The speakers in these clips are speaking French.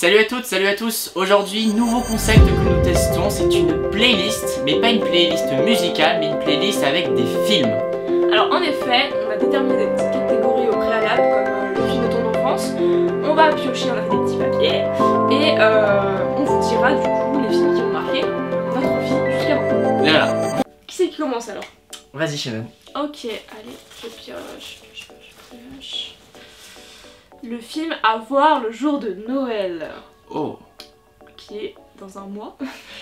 Salut à toutes, salut à tous. Aujourd'hui, nouveau concept que nous testons, c'est une playlist, mais pas une playlist musicale, mais une playlist avec des films. Alors en effet, on a déterminé des petites catégories au préalable, comme le film de ton enfance. On va piocher, on a fait des petits papiers, et on vous dira du coup les films qui ont marqué notre vie jusqu'à maintenant. Voilà. Qui c'est qui commence alors? Vas-y Shannon. Ok, allez, je pioche. Le film à voir le jour de Noël. Oh. Qui est dans un mois.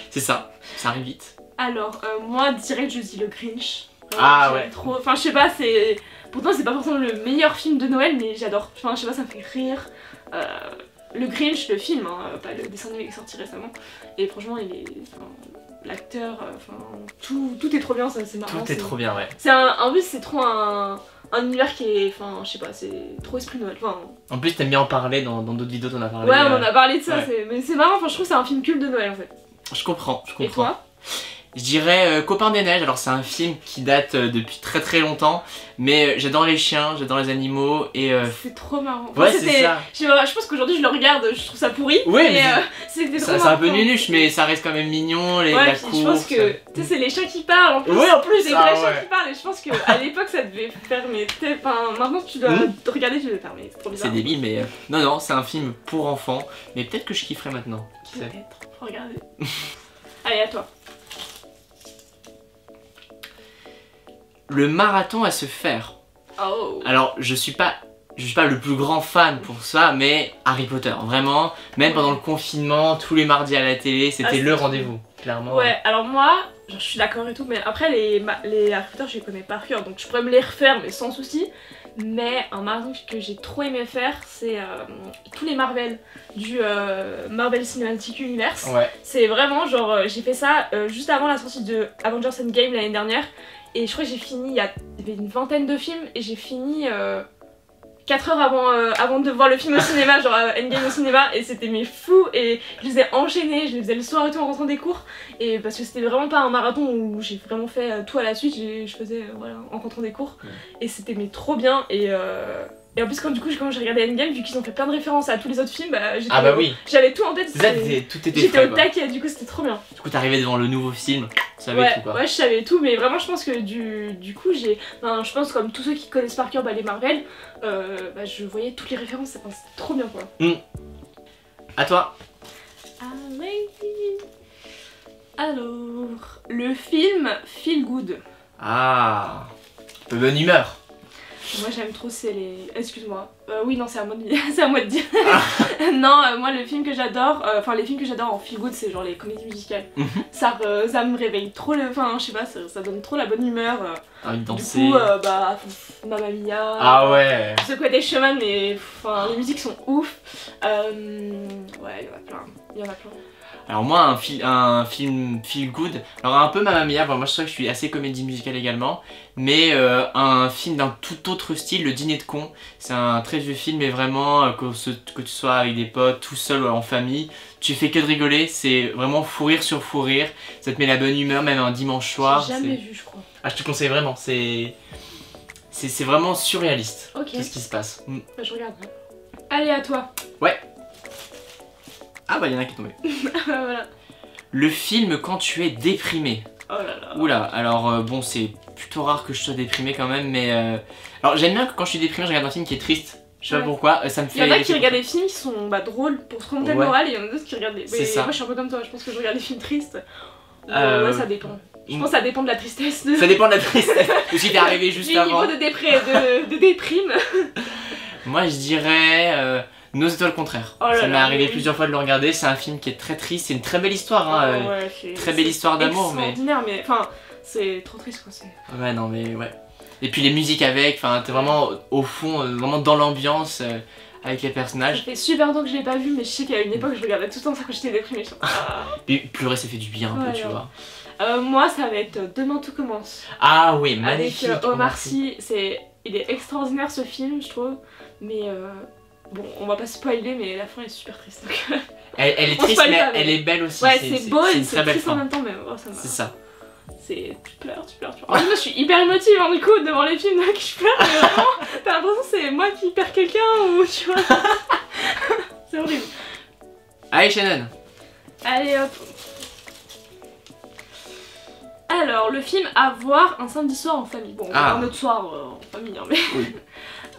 C'est ça, ça arrive vite. Alors, moi, direct, je dis le Grinch. Ah ouais. Trop... Enfin, je sais pas, c'est... Pourtant, c'est pas forcément le meilleur film de Noël, mais j'adore. Enfin, je sais pas, ça me fait rire. Le Grinch, le film, hein, pas le dessin animé qui est sorti récemment. Et franchement, il est... Enfin, l'acteur, enfin... Tout est trop bien, ça, c'est marrant. Tout est trop bien, ouais. C'est en plus, c'est trop un univers qui est... Enfin, je sais pas, c'est trop esprit Noël. Enfin... En plus, t'aimes bien en parler, dans d'autres vidéos, t'en as parlé. Ouais, on en a parlé de ça, ouais. Mais c'est marrant, enfin, je trouve que c'est un film culte de Noël, en fait. Je comprends. Et toi? Je dirais Copain des Neiges. Alors c'est un film qui date depuis très longtemps, mais j'adore les chiens, j'adore les animaux et c'est trop marrant. Ouais, c'est ça. Je pense qu'aujourd'hui je le regarde, je trouve ça pourri. Oui, mais c'était trop c'est marrant. un peu nunuche, mais ça reste quand même mignon, la course. Je pense que tu sais, c'est les chiens qui parlent en plus. Oui, en plus, c'est les vrais chiens qui parlent et je pense qu'à l'époque ça devait faire mais enfin maintenant tu dois regarder, tu dois faire mais c'est trop bizarre. C'est débile, mais non, c'est un film pour enfants, mais peut-être que je kifferais maintenant. Peut-être. Regardez. Allez, à toi. Le marathon à se faire. Oh. Alors je suis pas le plus grand fan pour ça, mais Harry Potter, vraiment, même pendant le confinement, tous les mardis à la télé, c'était le rendez-vous, clairement. Ouais, alors moi, je suis d'accord et tout, mais après les Harry Potter je les connais par cœur, donc je pourrais me les refaire mais sans souci. Mais un marathon que j'ai trop aimé faire, c'est tous les Marvel, du Marvel Cinematic Universe. Ouais. C'est vraiment genre, j'ai fait ça juste avant la sortie de Avengers Endgame l'année dernière. Et je crois que j'ai fini, il y avait une vingtaine de films et j'ai fini 4 heures avant de voir le film au cinéma, genre Endgame au cinéma, et c'était mes fous et je les ai enchaînés, je les faisais le soir et tout en rentrant des cours, et parce que c'était vraiment pas un marathon où j'ai vraiment fait tout à la suite, je faisais voilà, en rentrant des cours, et c'était mais trop bien, et en plus quand j'ai regardé Endgame, vu qu'ils ont fait plein de références à tous les autres films, bah, oui. J'avais tout en tête, tout était j'étais au taquet, du coup c'était trop bien. Du coup t'arrivais devant le nouveau film, tu savais tout quoi. Ouais, je savais tout, mais vraiment je pense que du coup je pense comme tous ceux qui connaissent par cœur les Marvel, je voyais toutes les références, c'était trop bien quoi. À toi. Allez. Alors, le film Feel Good. Ah, de bonne humeur. Moi j'aime trop, c'est les... Excuse-moi. Oui, non, c'est à moi de dire. Non, moi le film que j'adore, enfin les films que j'adore en feel good, c'est genre les comédies musicales. Ça me réveille trop le... Enfin, je sais pas, ça donne trop la bonne humeur. Envie de danser. Du coup, Mamma Mia. Ah ouais. Ce côté chemin, mais enfin, les musiques sont ouf. Ouais, il y en a plein. Alors moi un film feel good, alors un peu Mamma Mia, moi je sais que je suis assez comédie musicale également, mais un film d'un tout autre style, Le Dîner de Cons, c'est un très vieux film mais vraiment que tu sois avec des potes, tout seul ou en famille, tu fais que de rigoler, c'est vraiment fou rire sur fou rire, ça te met la bonne humeur même un dimanche soir. J'ai jamais vu je crois. Ah je te conseille vraiment, c'est vraiment surréaliste, Qu'est-ce qui se passe. Je regarderai. Allez à toi. Ouais. Ah bah y'en a qui est tombé. Voilà. Le film quand tu es déprimé. Oh là là. Oula, alors bon c'est plutôt rare que je sois déprimé quand même, mais alors j'aime bien que quand je suis déprimé je regarde un film qui est triste. Je sais pas pourquoi, ça me fait... Il y en a qui regardent des films qui sont drôles pour se remonter le moral, et il y en a d'autres qui regardent des... C'est ça. Moi je suis un peu comme toi, je pense que je regarde des films tristes. Ouais, ça dépend. Je pense que ça dépend de la tristesse. Ça dépend de la tristesse, ou si t'es arrivé juste avant. Du niveau de déprime. Moi je dirais... Nos étoiles contraires. Ça m'est arrivé plusieurs fois de le regarder, c'est un film qui est très triste, c'est une très belle histoire, hein, très belle histoire d'amour. Extraordinaire, mais enfin, c'est trop triste quoi. Ouais, non mais ouais. Et puis les musiques avec, enfin t'es vraiment au fond, vraiment dans l'ambiance avec les personnages. Ça fait super longtemps que je l'ai pas vu, mais je sais qu'à une époque je regardais tout le temps ça quand j'étais déprimée. Et pleurer ça fait du bien un peu, tu vois. Moi ça va être Demain tout commence. Ah oui, magnifique. Avec Omar Sy, il est extraordinaire ce film je trouve, mais... Bon, on va pas spoiler, mais la fin est super triste. Donc... elle est triste, mais elle est belle aussi. Ouais, c'est beau et c'est triste fin. en même temps, mais oh, ça c'est ça. Tu pleures. En fait, moi je suis hyper émotive hein, du coup devant les films que je pleure, mais vraiment, t'as l'impression que c'est moi qui perds quelqu'un ou tu vois. C'est horrible. Allez Shannon. Allez hop. Alors, le film à voir un samedi soir en famille. Bon, un autre soir en famille, hein, mais... Oui.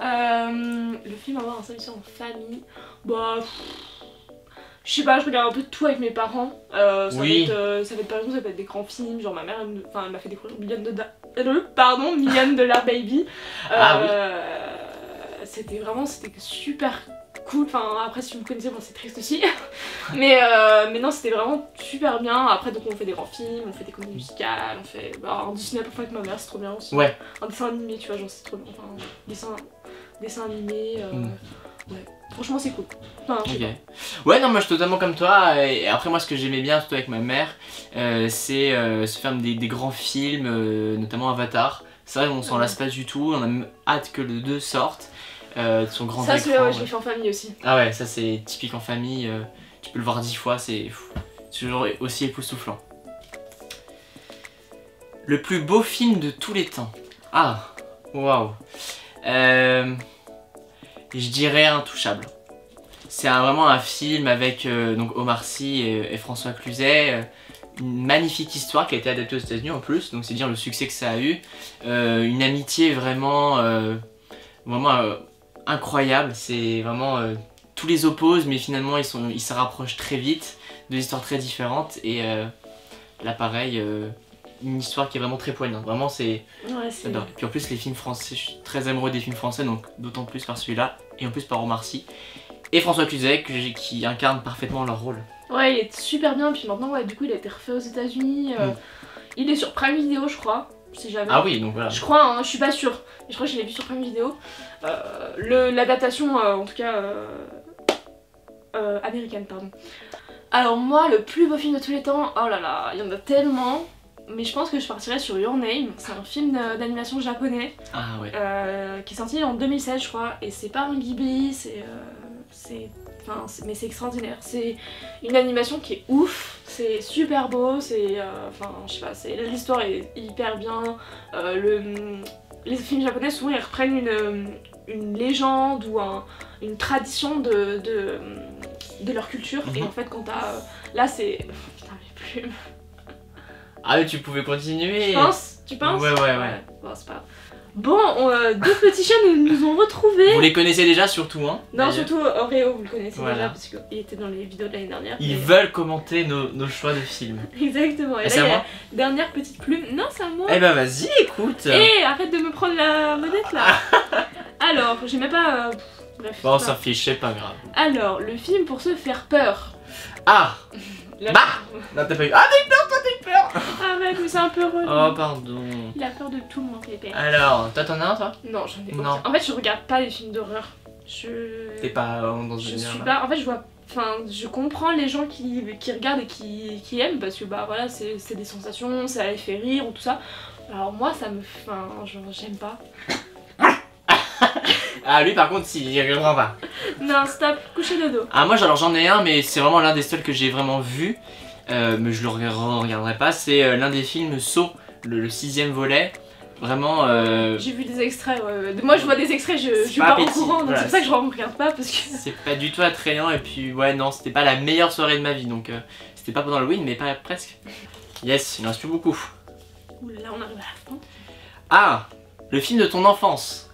Le film à voir un samedi soir en famille... Bah... Je sais pas, je regarde un peu de tout avec mes parents. Ça va être par exemple, ça peut être des grands films, genre ma mère, elle m'a fait découvrir Million Dollar Baby. C'était super cool. Enfin, après, si vous me connaissez, bon, c'est triste aussi. mais non, c'était vraiment super bien. Après, donc, on fait des grands films, on fait des comédies musicales, on fait un Disney à peu près avec ma mère, c'est trop bien aussi. Ouais. Un dessin animé, tu vois, genre, c'est trop bien. Enfin, dessin animé. Ouais, franchement, c'est cool. Enfin, ok. Ouais, non, moi je suis totalement comme toi. Et après, moi, ce que j'aimais bien, surtout avec ma mère, c'est se faire des grands films, notamment Avatar. C'est vrai, on s'en lasse pas du tout. On a même hâte que le 2 sorte. Son grand écran. Ça, je l'ai fait en famille aussi. Ah ouais, ça c'est typique en famille. Tu peux le voir 10 fois, c'est toujours aussi époustouflant. Le plus beau film de tous les temps. Ah, waouh. Je dirais Intouchable. C'est vraiment un film avec donc Omar Sy et François Cluzet. Une magnifique histoire qui a été adaptée aux États-Unis en plus, donc c'est dire le succès que ça a eu. Une amitié vraiment, incroyable. C'est vraiment tous les opposent, mais finalement ils se rapprochent très vite. Deux histoires très différentes et là pareil. Une histoire qui est vraiment très poignante, vraiment c'est... Ouais, j'adore. Puis en plus les films français, je suis très amoureux des films français, donc d'autant plus par celui-là, et en plus par Omar Sy. Et François Cluzet qui incarne parfaitement leur rôle. Ouais, il est super bien, puis maintenant, ouais, du coup il a été refait aux États-Unis. Il est sur Prime Video, je crois, si jamais. Ah oui, donc voilà. Je crois, hein, je suis pas sûre, mais je crois que je l'ai vu sur Prime Video. L'adaptation, en tout cas, américaine, pardon. Alors moi, le plus beau film de tous les temps, oh là là, il y en a tellement. Mais je pense que je partirais sur Your Name, c'est un film d'animation japonais qui est sorti en 2016 je crois, et c'est pas un Ghibli, mais c'est extraordinaire. C'est une animation qui est ouf, c'est super beau, c'est je sais pas, l'histoire est hyper bien. Les films japonais souvent ils reprennent une légende ou une tradition de leur culture, et en fait quand t'as... là c'est... putain mais plus... Ah mais tu pouvais continuer. Tu penses Ouais. Bon, c'est pas grave. Bon, deux petits chiens nous ont retrouvés. Vous les connaissez déjà surtout, hein? Non, surtout Oreo, vous le connaissez déjà parce qu'il était dans les vidéos de l'année dernière. Ils veulent commenter nos choix de films. Exactement. Et là, il y a la dernière petite plume. Non, c'est à moi. Eh bah vas-y, écoute. Arrête de me prendre la monette là. Alors, j'ai même pas... bref. Bon, ça fiche, c'est pas grave. Alors, le film pour se faire peur. Ah bah non, t'as pas eu... Ah, t'as eu peur, toi t'as eu peur. Arrête, mais c'est un peu relou. Oh, pardon. Il a peur de tout, mon pépé. Alors, toi t'en as un, toi? Non, j'en ai aucun. Non. En fait, je regarde pas les films d'horreur. T'es pas dans je une... suis pas... En fait, je comprends les gens qui regardent et qui aiment, parce que bah voilà, c'est des sensations, ça les fait rire ou tout ça. Alors moi, ça me... j'aime pas. Ah, lui par contre, il reviendra pas. Non, stop, coucher de dos. Ah, moi j'en ai un, mais c'est vraiment l'un des seuls que j'ai vraiment vu. Mais je le regarderai pas. C'est l'un des films Saw, le 6ème volet. Vraiment... J'ai vu des extraits, moi je vois des extraits, je suis pas au courant, donc c'est pour ça que je regarde pas, parce que... C'est pas du tout attrayant, et puis ouais, non, c'était pas la meilleure soirée de ma vie, donc c'était pas pendant Halloween, mais pas presque. Yes, il en reste plus beaucoup. Ouh là, on arrive à la fin. Ah, le film de ton enfance.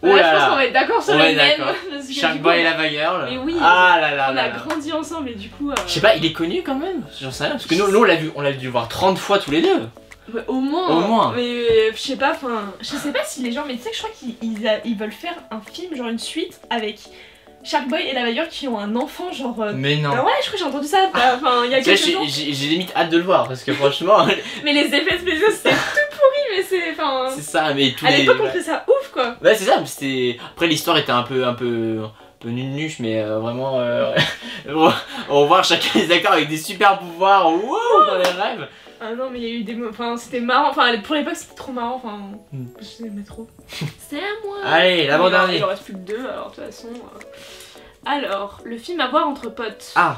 Je pense qu'on va être d'accord sur le même. Shark Boy et Lava Girl. Mais oui, ah là là on a grandi ensemble et du coup... Je sais pas, il est connu quand même, j'en sais rien, parce que nous on l'a dû voir 30 fois tous les deux. Mais au moins. Mais je sais pas, je sais pas si les gens, mais tu sais que je crois qu'ils veulent faire un film, genre une suite avec Shark Boy et Lava Girl qui ont un enfant, genre... Mais non. Ouais, je crois que j'ai entendu ça, il y a quelques temps. J'ai limite hâte de le voir, parce que franchement... Mais les effets spéciaux c'était tout pourri, mais c'est... C'est ça, mais tous à l'époque on fait ça ouf quoi. Ouais, c'est ça, mais c'était... Après l'histoire était un peu nunuche, mais vraiment... on voit chacun des acteurs avec des super pouvoirs, wow, dans les rêves. Ah non, mais il y a eu des... c'était marrant, pour l'époque c'était trop marrant, j'aimais trop. C'est à moi. Allez, l'avant-dernier. Il en reste plus que 2, alors de toute façon... Alors, le film à voir entre potes. Ah.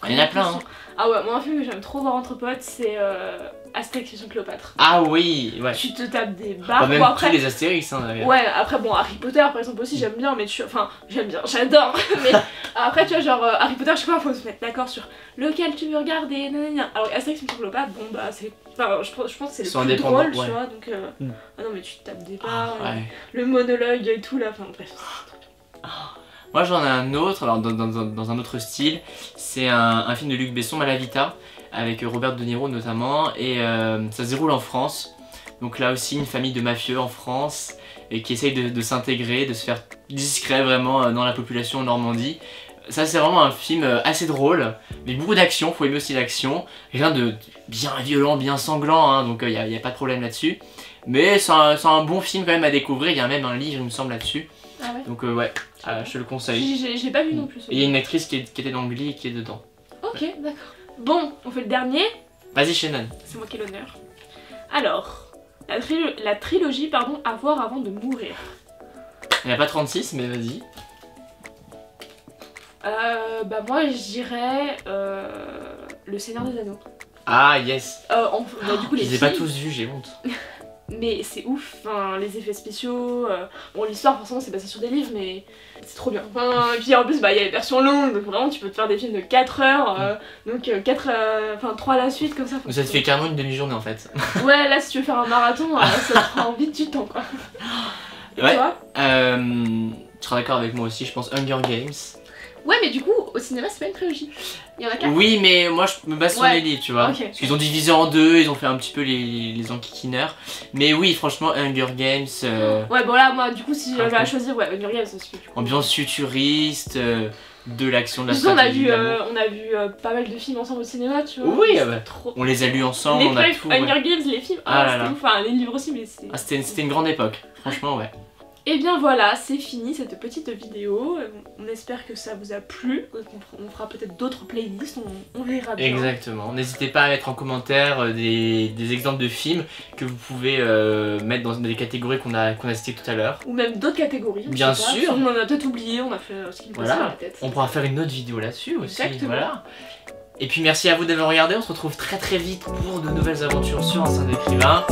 Il y en a plein, hein. Ah ouais, moi un film que j'aime trop voir entre potes, c'est Astérix et Cléopâtre. Ah oui, ouais. Tu te tapes des barres. Même Bon, après, tous les Astérix, hein, d'ailleurs. ouais, après bon, Harry Potter par exemple aussi j'aime bien, mais enfin j'aime bien, j'adore. Mais après tu vois genre Harry Potter, je sais pas, faut se mettre d'accord sur lequel tu veux regarder, nanana. Alors Astérix et Cléopâtre, bon bah c'est, enfin je pense que c'est le plus drôle, tu vois, donc ah non mais tu te tapes des barres, le monologue et tout là, enfin bref. Moi j'en ai un autre, alors dans un autre style, c'est un film de Luc Besson, Malavita, avec Robert De Niro notamment, et ça se déroule en France. Donc là aussi une famille de mafieux en France, et qui essaye de s'intégrer, de se faire discret vraiment dans la population en Normandie. Ça c'est vraiment un film assez drôle, mais beaucoup d'action, faut aimer aussi l'action. Rien de bien violent, bien sanglant, hein, donc il n'y a pas de problème là-dessus. Mais c'est un bon film quand même à découvrir, il y a même un livre il me semble là-dessus. Ah ouais. Donc ouais, je te le conseille. J'ai pas vu non plus. Et il y a une actrice qui était dans Glee qui est dedans. Ok, d'accord. Bon, on fait le dernier. Vas-y Shannon. C'est moi qui ai l'honneur. Alors, la trilogie, pardon, à voir avant de mourir. Il n'y en a pas 36, mais vas-y. Bah moi je dirais Le Seigneur des Anneaux. Ah yes. Bah, du coup, je les ai pas tous vus, j'ai honte. Mais c'est ouf, enfin, les effets spéciaux, bon l'histoire forcément c'est basé sur des livres mais c'est trop bien. Enfin, et puis en plus bah il y a les versions longues, donc vraiment tu peux te faire des films de 4 heures, donc 3 à la suite comme ça. Ça te fait carrément une demi-journée en fait. Ouais là si tu veux faire un marathon, ça te prend vite du temps quoi. Et ouais, toi tu seras d'accord avec moi aussi, je pense Hunger Games. Ouais mais du coup au cinéma c'est pas une trilogie, il y en a 4. Oui mais moi je me base sur les livres tu vois, okay. Parce qu'ils ont divisé en deux, ils ont fait un petit peu les enquiquineurs. Mais oui franchement Hunger Games... Ouais bon là moi du coup si j'avais à choisir, ouais Hunger Games aussi. Ambiance futuriste, de l'action, de la stratégie. On a vu pas mal de films ensemble au cinéma tu vois. Oui trop... on les a lus ensemble, on a tout. Hunger Games, les films, c'était ouf, enfin les livres aussi mais c'était une grande époque, franchement ouais. Et bien voilà, c'est fini cette petite vidéo. On espère que ça vous a plu. On fera peut-être d'autres playlists, on verra bien. Exactement. N'hésitez pas à mettre en commentaire des exemples de films que vous pouvez mettre dans des catégories qu'on a citées tout à l'heure. Ou même d'autres catégories. Bien sûr. On en a peut-être oublié, on a fait ce qui nous passait dans la tête. On pourra faire une autre vidéo là-dessus aussi. Exactement. Voilà. Et puis merci à vous d'avoir regardé. On se retrouve très vite pour de nouvelles aventures sur Un Sein d'écrivain.